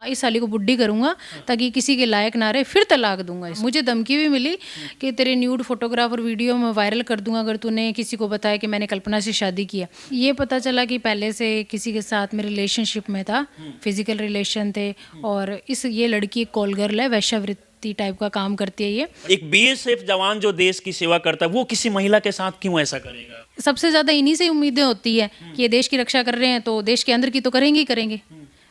इस साली को बुड्ढी करूंगा ताकि किसी के लायक ना रहे, फिर तलाक दूंगा। मुझे धमकी भी मिली कि तेरे न्यूड फोटोग्राफ और वीडियो मैं वायरल कर दूंगा अगर तूने किसी को बताया कि मैंने कल्पना से शादी किया। ये पता चला कि पहले से किसी के साथ मैं रिलेशनशिप में था, फिजिकल रिलेशन थे, और ये लड़की एक कॉल गर्ल है, वैश्यावृत्ति टाइप का काम करती है। ये एक बीएसएफ जवान जो देश की सेवा करता है वो किसी महिला के साथ क्यों ऐसा करेगा? सबसे ज्यादा इन्हीं से उम्मीदें होती है कि ये देश की रक्षा कर रहे हैं तो देश के अंदर की तो करेंगे ही करेंगे,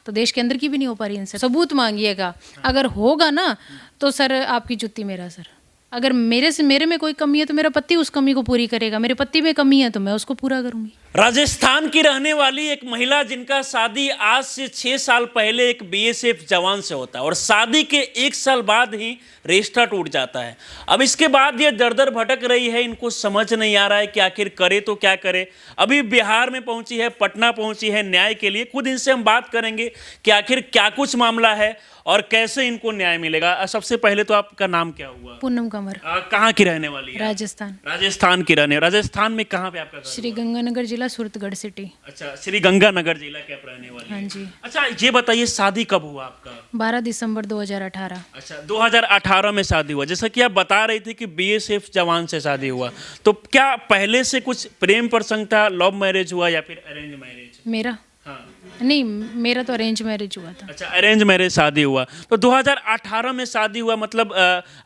तो देश के अंदर की भी नहीं हो पा रही इनसे। सबूत मांगिएगा, अगर होगा ना तो सर आपकी जुत्ती मेरा सर। अगर मेरे में कोई कमी है तो मेरा पति उस कमी को पूरी करेगा, मेरे पति में कमी है तो मैं उसको पूरा करूंगी। राजस्थान की रहने वाली एक महिला जिनका शादी आज से 6 साल पहले एक बीएसएफ जवान से होता है और शादी के 1 साल बाद ही रिश्ता टूट जाता है। अब इसके बाद ये दर दर भटक रही है, इनको समझ नहीं आ रहा है कि आखिर करे तो क्या करे। अभी बिहार में पहुंची है, पटना पहुंची है न्याय के लिए। खुद इनसे हम बात करेंगे कि आखिर क्या कुछ मामला है और कैसे इनको न्याय मिलेगा। सबसे पहले तो आपका नाम क्या हुआ? पूनम कंवर। कहाँ की रहने वाली है? राजस्थान। राजस्थान की रहने। राजस्थान में कहाँ पे आपका घर? श्री गंगानगर जिला, सूरतगढ़ सिटी। अच्छा, श्री गंगानगर जिला के आप रहने वाली? हाँ जी। अच्छा, ये बताइए शादी कब हुआ आपका? 12 दिसंबर 2018। अच्छा, 2018 में शादी हुआ। जैसा कि आप बता रही थी कि बीएसएफ जवान से शादी हुआ, तो क्या पहले से कुछ प्रेम प्रसंग था, लव मैरिज हुआ या फिर अरेंज मैरिज? मेरा हाँ। नहीं, मेरा तो अरेंज मैरिज हुआ था। अच्छा, अरेंज मैरिज शादी हुआ। तो 2018 में शादी हुआ, मतलब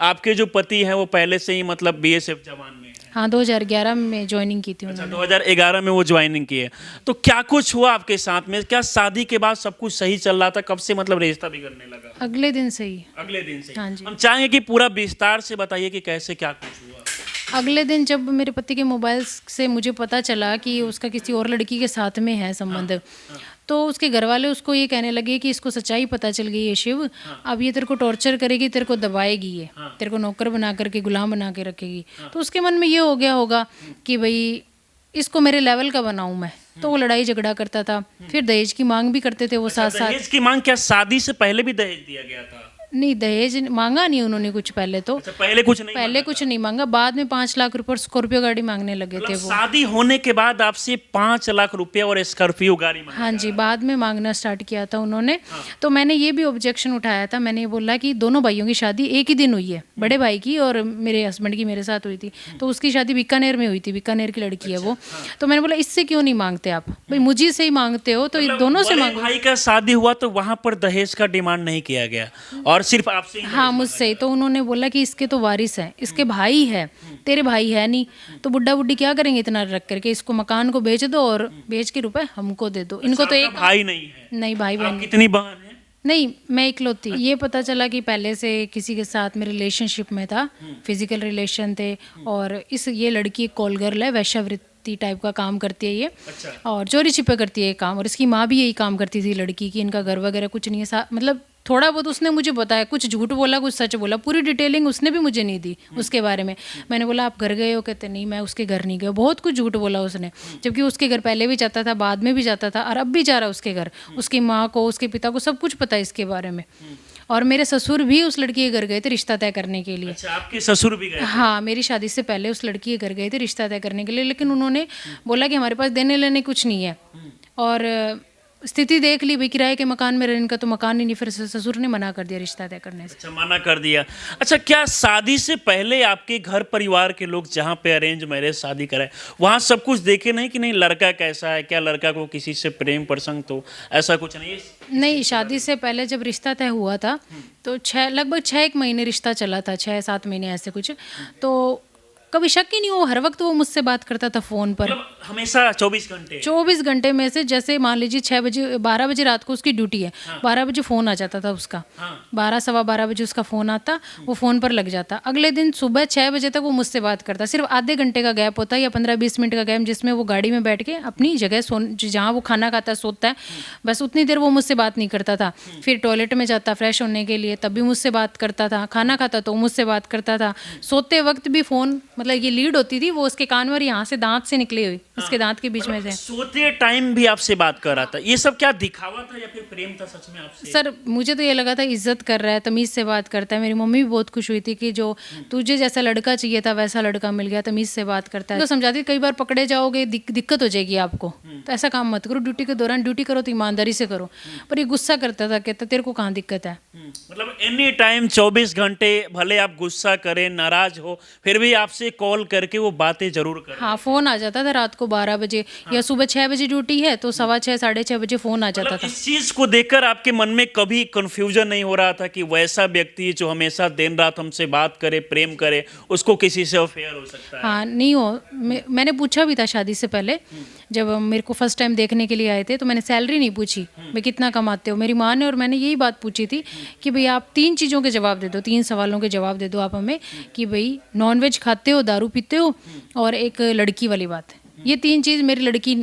आपके जो पति हैं वो पहले से ही मतलब बीएसएफ जवान में हैं? हाँ, 2011 में ज्वाइनिंग की थी अच्छा, उन्होंने। 2011 में वो ज्वाइनिंग की है। तो क्या कुछ हुआ आपके साथ में? क्या शादी के बाद सब कुछ सही चल रहा था? कब से मतलब रिश्ता बिगड़ने लगा? अगले दिन से ही। अगले दिन से? हाँ जी। हम चाहेंगे कि पूरा विस्तार से बताइए कि कैसे क्या कुछ हुआ। अगले दिन जब मेरे पति के मोबाइल से मुझे पता चला कि उसका किसी और लड़की के साथ में है संबंध, तो उसके घर वाले उसको ये कहने लगे कि इसको सच्चाई पता चल गई है शिव, अब ये तेरे को टॉर्चर करेगी, तेरे को दबाएगी, ये तेरे को नौकर बना करके, गुलाम बना के रखेगी। तो उसके मन में ये हो गया होगा कि भाई इसको मेरे लेवल का बनाऊं मैं, तो वो लड़ाई झगड़ा करता था। फिर दहेज की मांग भी करते थे वो साथ साथ। दहेज की मांग? क्या शादी से पहले भी दहेज दिया गया था? नहीं, दहेज मांगा नहीं उन्होंने कुछ पहले तो। अच्छा, पहले कुछ नहीं? पहले कुछ नहीं मांगा, बाद में 5 लाख रुपए स्कॉर्पियो गाड़ी मांगने लगे थे वो। शादी होने के बाद आपसे 5 लाख रुपए और स्कॉर्पियो गाड़ी मांगा? हाँ जी, बाद में मांगना स्टार्ट किया था उन्होंने। तो मैंने ये भी ऑब्जेक्शन उठाया था, मैंने ये बोला कि दोनों भाइयों की शादी एक ही दिन हुई है, बड़े भाई की और मेरे हस्बैंड की मेरे साथ हुई थी। तो उसकी शादी बीकानेर में हुई थी, बीकानेर की लड़की है वो। तो मैंने बोला इससे क्यों नहीं मांगते आप, भाई मुझे से ही मांगते हो तो दोनों से मांगो। भाई का शादी हुआ तो वहां पर दहेज का डिमांड नहीं किया गया और सिर्फ आपसे ही? हाँ, मुझसे ही। तो उन्होंने बोला कि इसके तो वारिस हैं, इसके भाई है, तेरे भाई है नहीं, तो बुड्ढा बुड्ढी क्या करेंगे इतना रख करके, इसको मकान को बेच दो और बेच के रुपए हमको दे दो। इनको तो एक भाई नहीं है? नहीं, भाई बहन। कितनी बहन है? नहीं, मैं इकलौती। ये पता चला कि पहले से किसी के साथ में रिलेशनशिप में था, फिजिकल रिलेशन थे, और ये लड़की एक कॉल गर्ल है, वैश्यावृत्ति टाइप का काम करती है ये। अच्छा। और चोरी छिपे करती है ये काम, और इसकी माँ भी यही काम करती थी लड़की की। इनका घर वगैरह कुछ नहीं है, मतलब थोड़ा बहुत उसने मुझे बताया, कुछ झूठ बोला कुछ सच बोला, पूरी डिटेलिंग उसने भी मुझे नहीं दी उसके बारे में। मैंने बोला आप घर गए हो? कहते नहीं, मैं उसके घर नहीं गया। बहुत कुछ झूठ बोला उसने, जबकि उसके घर पहले भी जाता था, बाद में भी जाता था, और अब भी जा रहा है उसके घर। उसकी माँ को, उसके पिता को सब कुछ पता है इसके बारे में। और मेरे ससुर भी उस लड़की के घर गए थे रिश्ता तय करने के लिए। अच्छा, आपके ससुर भी गए? हाँ, मेरी शादी से पहले उस लड़की के घर गए थे रिश्ता तय करने के लिए, लेकिन उन्होंने बोला कि हमारे पास देने लेने कुछ नहीं है, और स्थिति देख ली भाई, किराए के मकान में रहने का तो मकान ही नहीं, फिर ससुर ने मना कर दिया रिश्ता तय करने से। अच्छा, मना कर दिया। अच्छा, क्या शादी से पहले आपके घर परिवार के लोग जहाँ पे अरेंज मैरिज शादी कराए, वहाँ सब कुछ देखे नहीं कि नहीं लड़का कैसा है, क्या लड़का को किसी से प्रेम प्रसंग तो ऐसा कुछ नहीं? नहीं, शादी से पहले जब रिश्ता तय हुआ था तो लगभग 6 महीने रिश्ता चला था, 6-7 महीने ऐसे कुछ। तो कभी शक ही नहीं हो, हर वक्त वो मुझसे बात करता था फ़ोन पर, मतलब हमेशा 24 घंटे? 24 घंटे में से, जैसे मान लीजिए 6 बजे 12 बजे रात को उसकी ड्यूटी है, 12 बजे फ़ोन आ जाता था उसका, 12 सवा 12 बजे उसका फ़ोन आता, वो फ़ोन पर लग जाता। अगले दिन सुबह 6 बजे तक वो मुझसे बात करता। सिर्फ आधे घंटे का गैप होता है या 15-20 मिनट का गैप, जिसमें वो गाड़ी में बैठ के अपनी जगह जहाँ वो खाना खाता है, सोता है, बस उतनी देर वो मुझसे बात नहीं करता था। फिर टॉयलेट में जाता फ्रेश होने के लिए, तब भी मुझसे बात करता था, खाना खाता तो मुझसे बात करता था, सोते वक्त भी फ़ोन मतलब ये लीड होती थी, वो उसके कान में और यहाँ से दांत से निकली हुई, उसके दांत के बीच में से। सोते टाइम भी आपसे बात कर रहा था, ये सब क्या दिखावा था या फिर प्रेम था सच में आपसे? सर मुझे तो ये लगा था इज्जत कर रहा है, तमीज़ से बात करता है। मेरी मम्मी भी बहुत खुश हुई थी कि जो तुझे जैसा लड़का चाहिए था वैसा लड़का मिल गया, तमीज़ से बात करता है। तो समझाती कई बार पकड़े जाओगे दिक्कत हो जाएगी आपको, तो ऐसा काम मत करो, ड्यूटी के दौरान ड्यूटी करो तो ईमानदारी से करो। पर ये गुस्सा करता था, कहता तेरे को कहाँ दिक्कत है। मतलब एनी टाइम 24 घंटे भले आप गुस्सा करें, नाराज हो, फिर भी आपसे कॉल करके वो बातें जरूर करें। हाँ, फ़ोन आ जाता था रात को 12 बजे या सुबह 6 बजे ड्यूटी है तो 6:15 6:30 बजे फ़ोन आ जाता था। इस चीज को देखकर आपके मन में कभी कंफ्यूजन नहीं हो रहा था कि वैसा व्यक्ति जो हमेशा दिन रात हमसे बात करे, प्रेम करे, उसको किसी से अफेयर हो सकता है? हाँ, नहीं हो। मैंने पूछा भी था शादी से पहले, जब मेरे को फर्स्ट टाइम देखने के लिए आए थे तो मैंने सैलरी नहीं पूछी, भाई कितना कमाते हो। मेरी माँ ने और मैंने यही बात पूछी थी कि भाई आप 3 चीज़ों के जवाब दे दो, 3 सवालों के जवाब दे दो आप हमें, कि भाई नॉनवेज खाते हो, दारू पीते हो, और एक लड़की वाली बात। ये 3 चीज़ मेरी लड़की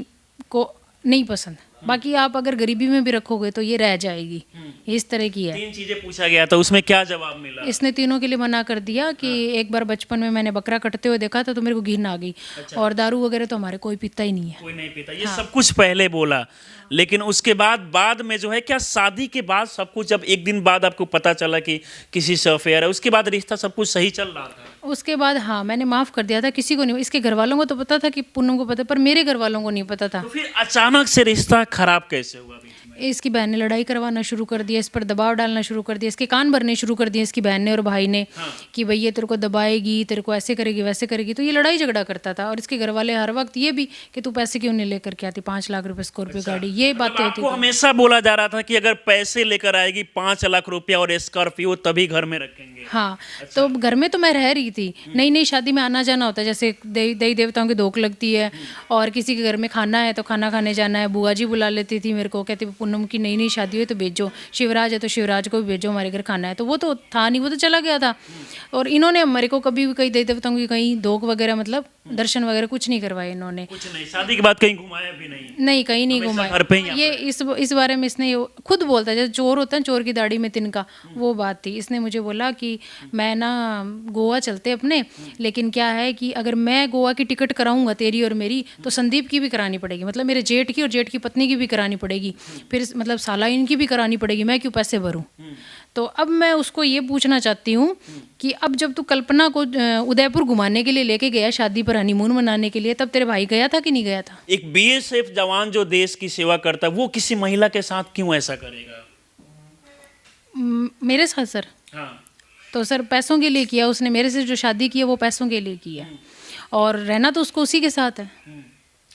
को नहीं पसंद। बाकी आप अगर गरीबी में भी रखोगे तो ये रह जाएगी, इस तरह की है। 3 चीजें पूछा गया था, उसमें क्या जवाब मिला? इसने तीनों के लिए मना कर दिया कि एक बार बचपन में मैंने बकरा कटते हुए देखा था तो मेरे को घिन आ गई, और दारू वगैरह तो हमारे कोई पीता ही नहीं है। कोई नहीं पीता, ये सब कुछ पहले बोला। लेकिन उसके बाद में जो है, क्या शादी के बाद सब कुछ, जब एक दिन बाद आपको पता चला कि किसी से अफेयर है, उसके बाद रिश्ता सब कुछ सही चल रहा था? उसके बाद हाँ, मैंने माफ़ कर दिया था, किसी को नहीं। इसके घर वालों को तो पता था कि पूनम को पता है, पर मेरे घर वालों को नहीं पता था। तो फिर अचानक से रिश्ता खराब कैसे हुआ बीच में? इसकी बहन ने लड़ाई करवाना शुरू कर दिया, इस पर दबाव डालना शुरू कर दिया, इसके कान भरने शुरू कर दिए इसकी बहन ने और भाई ने, कि भई ये तेरे को दबाएगी, तेरे को ऐसे करेगी वैसे करेगी। तो ये लड़ाई झगड़ा करता था, और इसके घर वाले हर वक्त ये भी कि तू पैसे क्यों नहीं लेकर के आती, 5 लाख रुपए स्कॉर्पियो गाड़ी, ये बातें होती आपको थी। हमेशा बोला जा रहा था कि अगर पैसे लेकर आएगी 5 लाख रुपया और स्कॉर्पियो तभी घर में रखेंगे। हाँ, तो घर में तो मैं रह रही थी, नई नई शादी में आना जाना होता है, जैसे देवी देवताओं की धोख लगती है, और किसी के घर में खाना है तो खाना खाने जाना है। बुआ जी बुला लेती थी मेरे को, कहती पूनम की नई नई शादी हुई तो भेजो, शिवराज है तो शिवराज को भी भेजो, हमारे घर खाना है। तो वो तो था नहीं, वो तो चला गया था। और इन्होंने मेरे को कभी भी कहीं देवी देवताओं की कहीं धोख वगैरह, मतलब दर्शन वगैरह कुछ नहीं करवाए इन्होंने। कुछ नहीं, शादी के बाद कहीं घुमाया भी नहीं? नहीं, कहीं नहीं हमेशा घुमाया। घर पे ही ये इस बारे में इसने खुद बोलता है, जैसे चोर होता है, चोर की दाढ़ी में तिनका, वो बात थी। इसने मुझे बोला कि मैं ना गोवा चलते अपने, लेकिन क्या है कि अगर मैं गोवा की टिकट कराऊंगा तेरी और मेरी, तो संदीप की भी करानी पड़ेगी, मतलब मेरे जेठ की और जेठ की पत्नी की भी करानी पड़ेगी, फिर मतलब सालाइन की भी करानी पड़ेगी, मैं क्यों पैसे भरूं। तो अब मैं उसको ये पूछना चाहती हूँ कि अब जब तू कल्पना को उदयपुर घुमाने के लिए लेके गया, शादी पर हनीमून मनाने के लिए, तब तेरे भाई गया था कि नहीं गया था? एक बीएसएफ जवान जो देश की सेवा करता है, वो किसी महिला के साथ क्यों ऐसा करेगा? मेरे साथ सर? हाँ। तो सर पैसों के लिए किया उसने, मेरे से जो शादी की है वो पैसों के लिए की है, और रहना तो उसको उसी के साथ है।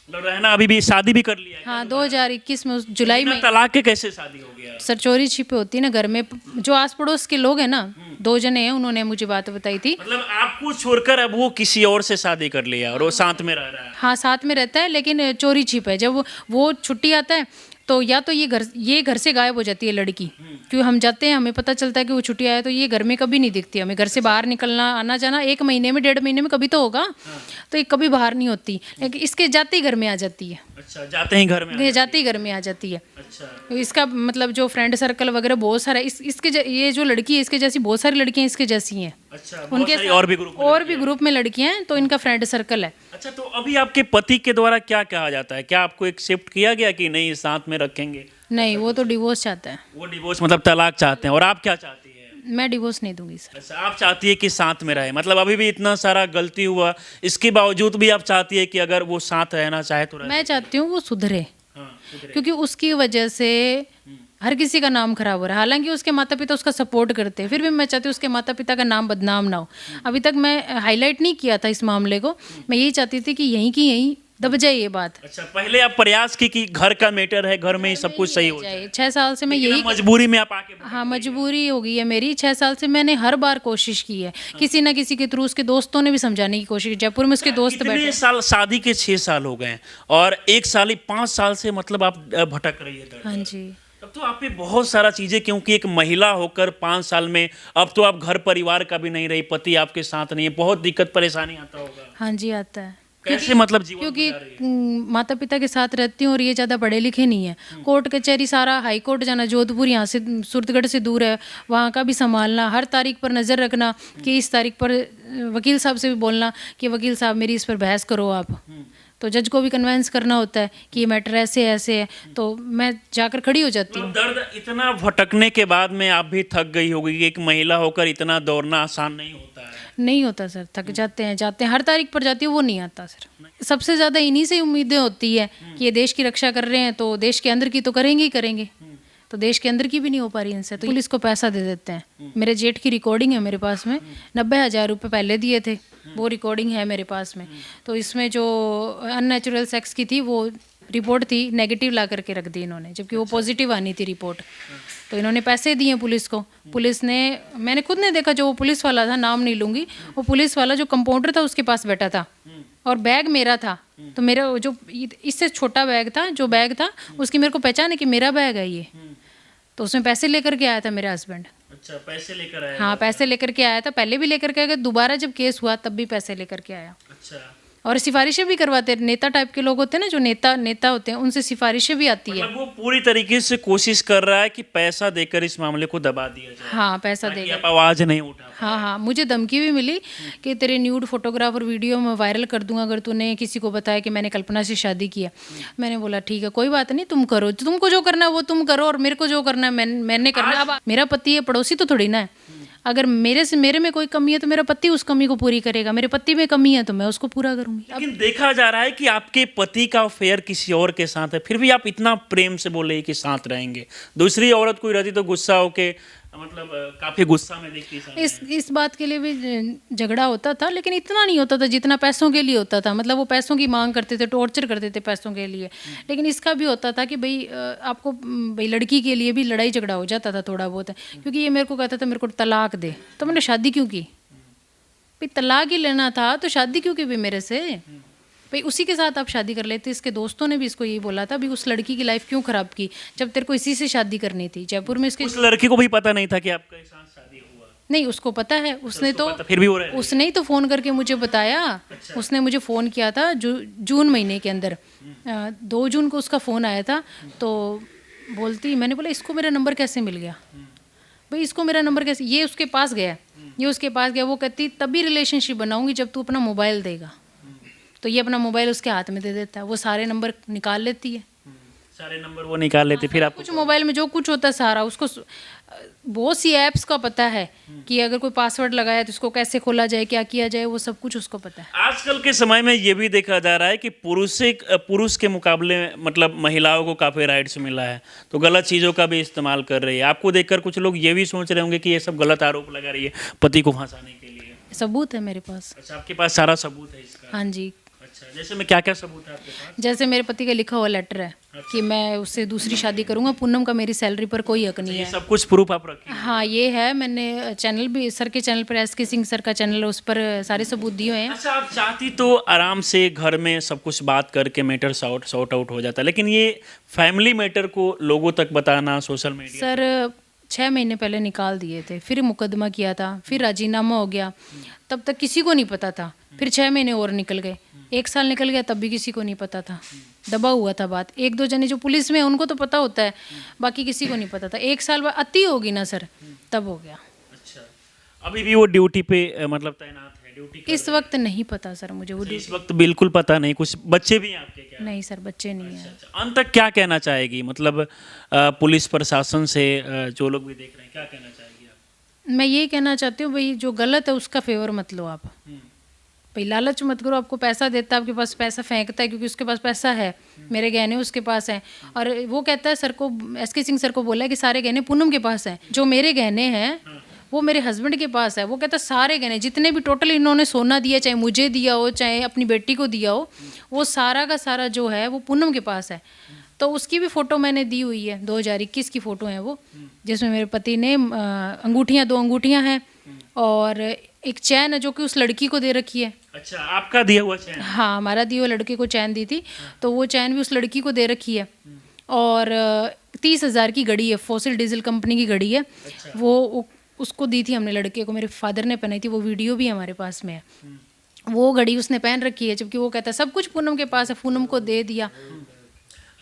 मतलब रहना, अभी भी शादी भी कर लिया है? हाँ, 2021 में जुलाई में। तलाक के कैसे शादी हो गया? सर चोरी छिपे होती है ना घर में, जो आस पड़ोस के लोग हैं ना, 2 जने हैं, उन्होंने मुझे बात बताई थी। मतलब आपको छोड़कर अब वो किसी और से शादी कर लिया और वो साथ में रह रहा है? हाँ, साथ में रहता है, लेकिन चोरी छिप है। जब वो छुट्टी आता है तो या तो ये घर से गायब हो जाती है लड़की, क्योंकि हम जाते हैं, हमें पता चलता है कि वो छुट्टी आया, तो ये घर में कभी नहीं दिखती। हमें घर से बाहर निकलना आना जाना 1 महीने में 1.5 महीने में कभी तो होगा, तो ये कभी बाहर नहीं होती, लेकिन इसके जाते ही घर में आ जाती है। अच्छा, जाते ही घर में? ये जाते ही घर में आ जाती है। अच्छा। इसका मतलब जो फ्रेंड सर्कल वगैरह बहुत सारा, ये जो लड़की है इसके जैसी बहुत सारी लड़कियां इसके जैसी हैं। अच्छा, उनके सारी और भी ग्रुप में लड़कियां हैं, तो इनका फ्रेंड सर्कल है। अच्छा, तो अभी आपके पति के द्वारा क्या कहा जाता है? क्या आपको एक्सेप्ट किया गया कि नहीं साथ में रखेंगे? नहीं, वो तो डिवोर्स चाहता है। वो डिवोर्स मतलब तलाक चाहते हैं, और आप क्या चाहती है? मैं डिवोर्स नहीं दूंगी सर। अच्छा, आप चाहती है कि साथ में रहे, मतलब अभी भी इतना सारा गलती हुआ, इसके बावजूद भी आप चाहती है कि अगर वो साथ रहना चाहे तो रहे? मैं चाहती हूँ वो सुधरे, हाँ, सुधरे। क्योंकि उसकी वजह से हर किसी का नाम खराब हो रहा है। हालांकि उसके माता पिता उसका सपोर्ट करते हैं, फिर भी मैं चाहती हूँ उसके माता पिता का नाम बदनाम ना हो। अभी तक मैं हाईलाइट नहीं किया था इस मामले को, मैं यही चाहती थी कि यहीं की यहीं दब जाए ये बात। अच्छा, पहले आप प्रयास की कि घर का मैटर है, घर में ही सब कुछ सही हो जाए। 6 साल से मैं यही, मजबूरी में आप आके? हाँ, मजबूरी हो गई है मेरी। 6 साल से मैंने हर बार कोशिश की है, किसी ना किसी के थ्रू। उसके दोस्तों ने भी समझाने की कोशिश की, जयपुर में उसके दोस्त बैठे। कितने साल शादी के? 6 साल हो गए, और 1 साल ही 5 साल से मतलब आप भटक रही है? हाँ जी। तब तो आप पे बहुत सारा चीजें, क्योंकि एक महिला होकर 5 साल में अब तो आप घर परिवार का भी नहीं रही, पति आपके साथ नहीं है, बहुत दिक्कत परेशानी आता होगा। हाँ जी, आता है। कैसे मतलब जीवन क्योंकि गुजार रही है? माता पिता के साथ रहती हूँ और ये ज़्यादा पढ़े लिखे नहीं है। कोर्ट कचहरी सारा हाई कोर्ट जाना, जोधपुर यहाँ से सूरतगढ़ से दूर है, वहाँ का भी संभालना, हर तारीख पर नज़र रखना कि इस तारीख पर वकील साहब से भी बोलना कि वकील साहब मेरी इस पर बहस करो आप, तो जज को भी कन्वेंस करना होता है कि ये मैटर ऐसे ऐसे है, तो मैं जाकर खड़ी हो जाती हूँ। मतलब दर्द इतना भटकने के बाद में आप भी थक गई होगी कि एक महिला होकर इतना दौड़ना आसान नहीं होता है। नहीं होता सर, थक जाते हैं, हर तारीख पर जाती हूँ, वो नहीं आता सर। सबसे ज़्यादा इन्हीं से उम्मीदें होती है कि ये देश की रक्षा कर रहे हैं तो देश के अंदर की तो करेंगे ही करेंगे, तो देश के अंदर की भी नहीं हो पा रही इनसे, तो पुलिस को पैसा दे देते हैं। मेरे जेठ की रिकॉर्डिंग है मेरे पास में, 90,000 रुपये पहले दिए थे, वो रिकॉर्डिंग है मेरे पास में। तो इसमें जो अननेचुरल सेक्स की थी वो रिपोर्ट थी नेगेटिव ला करके रख दी इन्होंने, जबकि वो पॉजिटिव आनी थी रिपोर्ट। तो इन्होंने पैसे दिए पुलिस को, पुलिस ने, मैंने खुद ने देखा, जो वो पुलिस वाला था, नाम नहीं लूँगी, वो पुलिस वाला जो कंपाउंडर था उसके पास बैठा था और बैग मेरा था, तो मेरा जो इससे छोटा बैग था, जो बैग था उसकी मेरे को पहचान है कि मेरा बैग है ये, तो उसमें पैसे लेकर के आया था मेरा हस्बैंड। अच्छा, पैसे लेकर आया? हाँ, पैसे लेकर के आया था, पहले भी लेकर के आया, दोबारा जब केस हुआ तब भी पैसे लेकर के आया। अच्छा, और सिफारिशें भी करवाते हैं, नेता टाइप के लोग होते हैं ना, जो नेता होते हैं, उनसे सिफारिशें भी आती है। मतलब वो पूरी तरीके से कोशिश कर रहा है कि पैसा देकर इस मामले को दबा दिया जाए, हाँ, पैसा ताकि देगा। आप आवाज नहीं उठा पाए। हाँ हाँ, मुझे धमकी भी मिली कि तेरे न्यूड फोटोग्राफ और वीडियो मैं वायरल कर दूंगा अगर तूने किसी को बताया कि मैंने कल्पना से शादी किया। मैंने बोला ठीक है, कोई बात नहीं, तुम करो, तुमको जो करना है वो तुम करो, और मेरे को जो करना है मैंने करना है। अब मेरा पति है, पड़ोसी तो थोड़ी ना है। अगर मेरे में कोई कमी है तो मेरा पति उस कमी को पूरी करेगा, मेरे पति में कमी है तो मैं उसको पूरा करूंगी। लेकिन देखा जा रहा है कि आपके पति का अफेयर किसी और के साथ है, फिर भी आप इतना प्रेम से बोले कि साथ रहेंगे। दूसरी औरत कोई रहती तो गुस्सा होके, मतलब काफी गुस्सा में देखती है। इस बात के लिए भी झगड़ा होता था, लेकिन इतना नहीं होता था जितना पैसों के लिए होता था। मतलब वो पैसों की मांग करते थे, टॉर्चर करते थे पैसों के लिए। लेकिन इसका भी होता था कि भाई आपको, भाई लड़की के लिए भी लड़ाई झगड़ा हो जाता था थोड़ा बहुत, क्योंकि ये मेरे को कहता था मेरे को तलाक दे, तो मैंने शादी क्यों की भाई? तलाक ही लेना था तो शादी क्यों की भाई मेरे से? भाई उसी के साथ आप शादी कर लेते। इसके दोस्तों ने भी इसको यही बोला था, भाई उस लड़की की लाइफ क्यों खराब की जब तेरे को इसी से शादी करनी थी। जयपुर में इसके, उस लड़की को भी पता नहीं था कि आपके साथ शादी हुआ? नहीं, उसको पता है, उसने तो फिर भी हो रहा है। उसने ही तो फ़ोन करके मुझे बताया। उसने मुझे फ़ोन किया था जून महीने के अंदर, 2 जून को उसका फ़ोन आया था। तो बोलती, मैंने बोला इसको मेरा नंबर कैसे मिल गया भाई, इसको मेरा नंबर कैसे? ये उसके पास गया, ये उसके पास गया। वो कहती तभी रिलेशनशिप बनाऊंगी जब तू अपना मोबाइल देगा। तो ये अपना मोबाइल उसके हाथ में दे देता है, वो सारे नंबर निकाल लेती है, सारे नंबर वो निकाल लेते। फिर आपको कुछ मोबाइल में जो कुछ होता है सारा उसको, बहुत सी ऐप्स का पता है कि अगर कोई पासवर्ड लगाया तो उसको कैसे खोला जाए, क्या किया जाए, वो सब कुछ उसको पता है। आजकल के समय में ये भी देखा जा रहा है कि पुरुष के मुकाबले में मतलब महिलाओं को काफ़ी राइट्स मिला है, तो गलत चीज़ों का भी इस्तेमाल कर रही है। आपको देखकर कुछ लोग ये भी सोच रहे होंगे कि ये सब गलत आरोप लगा रही है पति को फंसाने के लिए। सबूत है मेरे पास। अच्छा, आपके पास सारा सबूत है इसका? हाँ जी। अच्छा, जैसे में क्या क्या सबूत है आपके पास? जैसे मेरे पति का लिखा हुआ लेटर है कि मैं उससे दूसरी शादी करूंगा, पूनम का मेरी सैलरी पर कोई हक नहीं ये है। सब कुछ प्रूफ आप रखिए। हाँ, ये है, मैंने चैनल भी, सर के चैनल पर, SK सिंह सर का चैनल है, उस पर सारे सबूत दिए हुए हैं। अच्छा, आप चाहती तो आराम से घर में सब कुछ बात करके मैटर सॉर्ट आउट हो जाता, लेकिन ये फैमिली मैटर को लोगों तक बताना सोशल मीडिया। सर 6 महीने पहले निकाल दिए थे, फिर मुकदमा किया था, फिर राजीनामा हो गया, तब तक किसी को नहीं पता था। फिर 6 महीने और निकल गए, 1 साल निकल गया, तब भी किसी को नहीं पता था, दबा हुआ था बात। 1-2 जने जो पुलिस में है उनको तो पता होता है, बाकी किसी को नहीं पता था। 1 साल बाद अति होगी ना सर, तब हो गया। अच्छा, अभी भी वो ड्यूटी पे मतलब तैनात है? ड्यूटी इस वक्त नहीं पता सर मुझे, वो इस वक्त बिल्कुल पता नहीं। कुछ बच्चे भी हैं आपके क्या? नहीं सर, बच्चे नहीं हैं। अच्छा, अंत तक क्या कहना चाहेगी, मतलब पुलिस प्रशासन से, जो लोग भी देख रहे हैं, क्या कहना चाहेगी आप? मैं ये कहना चाहती हूँ भाई, जो गलत है उसका फेवर मत लो आप, भाई लालच मत करो। आपको पैसा देता है, आपके पास पैसा फेंकता है क्योंकि उसके पास पैसा है, मेरे गहने उसके पास हैं, और वो कहता है सर को, SK सिंह सर को बोला है कि सारे गहने पूनम के पास हैं, जो मेरे गहने हैं वो मेरे हस्बैंड के पास है। वो कहता है सारे गहने जितने भी टोटल इन्होंने सोना दिया, चाहे मुझे दिया हो चाहे अपनी बेटी को दिया हो, वो सारा का सारा जो है वो पूनम के पास है। तो उसकी भी फ़ोटो मैंने दी हुई है, 2021 की फ़ोटो है वो, जिसमें मेरे पति ने अंगूठियाँ, 2 अंगूठियाँ हैं और एक चैन है जो कि उस लड़की को दे रखी है। अच्छा, आपका दिया हुआ चैन? हाँ, हमारा दिया हुआ, लड़के को चैन दी थी, तो वो चैन भी उस लड़की को दे रखी है। और 30,000 की घड़ी है, फॉसिल डीजल कंपनी की घड़ी है। वो उसको दी थी हमने लड़के को, मेरे फादर ने पहनाई थी, वो वीडियो भी हमारे पास में है। वो घड़ी उसने पहन रखी है, जबकि वो कहता है सब कुछ पूनम के पास है, पूनम को दे दिया।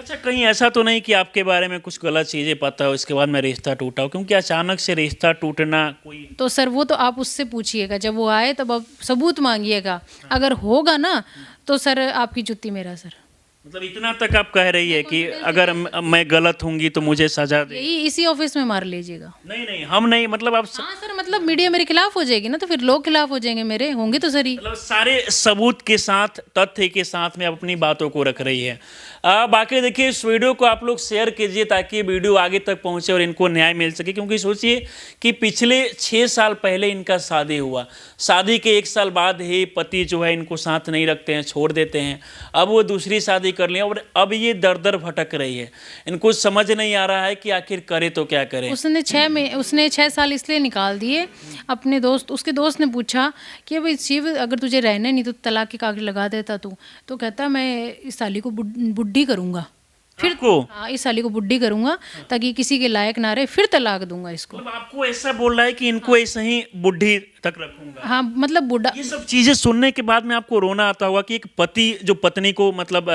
अच्छा, कहीं ऐसा तो नहीं कि आपके बारे में कुछ गलत चीज़ें पता हो इसके बाद मैं रिश्ता टूटा हो, क्योंकि अचानक से रिश्ता टूटना कोई। तो सर वो तो आप उससे पूछिएगा, जब वो आए तब आप सबूत मांगिएगा, अगर होगा ना तो सर आपकी जुत्ती मेरा सर। मतलब इतना तक आप कह रही है कि अगर मैं गलत होंगी तो मुझे सजा दे। यही इसी ऑफिस में मार लीजिएगा। नहीं नहीं, हम नहीं, मतलब आप हाँ सर, मतलब मीडिया मेरे खिलाफ हो जाएगी ना, तो फिर लोग खिलाफ हो जाएंगे मेरे, होंगे तो सर ही। मतलब सारे सबूत के साथ, तथ्य के साथ में अपनी बातों को रख रही है। बाकी देखिए, इस वीडियो को आप लोग शेयर कीजिए ताकि वीडियो आगे तक पहुंचे और इनको न्याय मिल सके, क्योंकि सोचिए कि पिछले 6 साल पहले इनका शादी हुआ, शादी के 1 साल बाद ही पति जो है इनको साथ नहीं रखते हैं, छोड़ देते हैं, अब वो दूसरी शादी कर लिया और अब ये दर दर भटक रही है। इनको समझ नहीं आ रहा है कि आखिर करे तो क्या करे। उसने 6 साल इसलिए निकाल दिए। अपने दोस्त, उसके दोस्त ने पूछा कि भाई शिव, अगर तुझे रहने नहीं तो तलाक की कागज लगा देता तू, तो कहता मैं इस साली को बुढ़ी करूंगा, फिर को हाँ इस साली को बुढ़ी करूंगा ताकि किसी के लायक ना रहे, फिर तलाक दूंगा इसको। मतलब आपको ऐसा बोल रहा है कि इनको ऐसे ही बुढ़ी तक रखूंगा। हाँ मतलब बुढ़ा। ये सब चीजें सुनने के बाद में आपको रोना आता होगा कि एक पति जो पत्नी को मतलब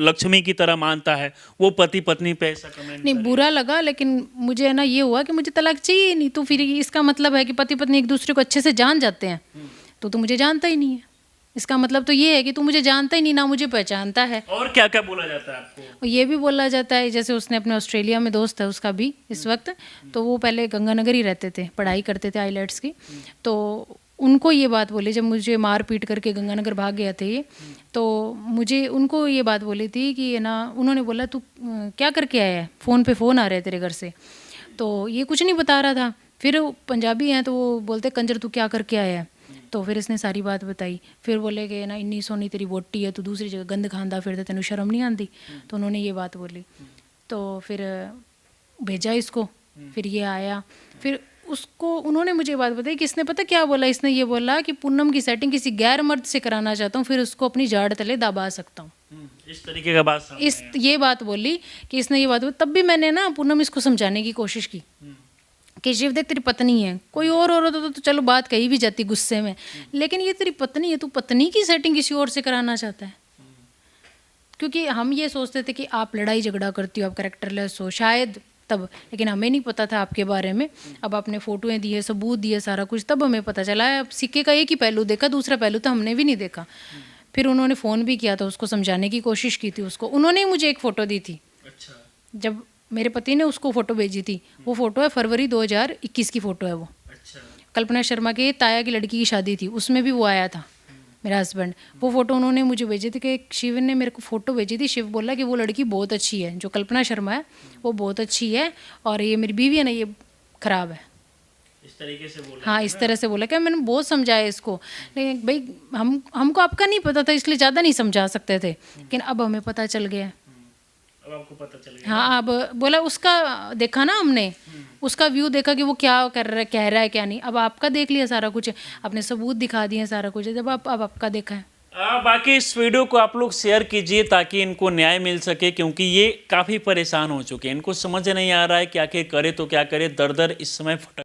लक्ष्मी की तरह मानता है, वो पति पत्नी पे ऐसा कमेंट नहीं, बुरा लगा, लेकिन मुझे है ना ये हुआ कि मुझे तलाक चाहिए नहीं, तो फिर इसका मतलब है कि पति पत्नी एक दूसरे को अच्छे से जान जाते हैं, तो मुझे जानता ही नहीं है। इसका मतलब तो ये है कि तू मुझे जानता ही नहीं, ना मुझे पहचानता है। और क्या क्या बोला जाता है आपको? और ये भी बोला जाता है, जैसे उसने अपने ऑस्ट्रेलिया में दोस्त है उसका भी इस वक्त, तो वो पहले गंगानगर ही रहते थे, पढ़ाई करते थे आईलेट्स की, तो उनको ये बात बोली जब मुझे मार पीट करके गंगानगर भाग गया थे ये, तो मुझे उनको ये बात बोली थी कि ना, उन्होंने बोला तू क्या करके आया है, फ़ोन पे फ़ोन आ रहे हैं तेरे घर से, तो ये कुछ नहीं बता रहा था। फिर पंजाबी हैं तो वो बोलते कंजर तू क्या करके आया है, तो फिर इसने सारी बात बताई। फिर बोले कि ना इन्नी सोनी तेरी वोटी है, तू दूसरी जगह गंद खांदा फिरता, तेनू शर्म नहीं आती, तो उन्होंने ये बात बोली, तो फिर भेजा इसको, फिर ये आया, फिर उसको उन्होंने मुझे बात बताई कि इसने पता क्या बोला, इसने ये बोला कि पूनम की सेटिंग किसी गैर मर्द से कराना चाहता हूँ, फिर उसको अपनी जाड़ तले दबा सकता हूँ। इस तरीके का बात ये बात बोली कि इसने ये बात बोली। तब भी मैंने ना पूनम इसको समझाने की कोशिश की कि शिव देख तेरी पत्नी है, कोई और होता तो चलो बात कही भी जाती गुस्से में, लेकिन ये तेरी पत्नी है, तू पत्नी की सेटिंग किसी और से कराना चाहता है। क्योंकि हम ये सोचते थे कि आप लड़ाई झगड़ा करती हो, आप कैरेक्टरलेस हो शायद तब, लेकिन हमें नहीं पता था आपके बारे में। अब आपने फोटोएं दी है, सबूत दिए, सारा कुछ, तब हमें पता चला है। अब सिक्के का एक ही पहलू देखा, दूसरा पहलू तो हमने भी नहीं देखा। फिर उन्होंने फ़ोन भी किया था, उसको समझाने की कोशिश की थी उसको। उन्होंने ही मुझे एक फ़ोटो दी थी। अच्छा। जब मेरे पति ने उसको फ़ोटो भेजी थी, वो फ़ोटो है फरवरी 2021 की फ़ोटो है वो। अच्छा। कल्पना शर्मा के ताया की लड़की की शादी थी, उसमें भी वो आया था मेरा हस्बैंड। वो फ़ोटो उन्होंने मुझे भेजी थी कि शिव ने मेरे को फ़ोटो भेजी थी। शिव बोला कि वो लड़की बहुत अच्छी है, जो कल्पना शर्मा है वो बहुत अच्छी है, और ये मेरी बीवी है ना ये ख़राब है, इस तरीके से बोला। हाँ इस तरह से बोला। क्या मैंने बहुत समझाया इसको, लेकिन भाई हमको आपका नहीं पता था, इसलिए ज़्यादा नहीं समझा सकते थे, लेकिन अब हमें पता चल गया। अब आपको पता चल गया। हाँ, अब बोला उसका देखा ना हमने, उसका व्यू देखा कि वो क्या कर रहा है, कह रहा है क्या नहीं। अब आपका देख लिया सारा कुछ, अपने सबूत दिखा दिए सारा कुछ, जब अब आपका देखा है। बाकी इस वीडियो को आप लोग शेयर कीजिए ताकि इनको न्याय मिल सके, क्योंकि ये काफ़ी परेशान हो चुके हैं। इनको समझ नहीं आ रहा है कि आखिर करे तो क्या करे, दर दर इस समय फटक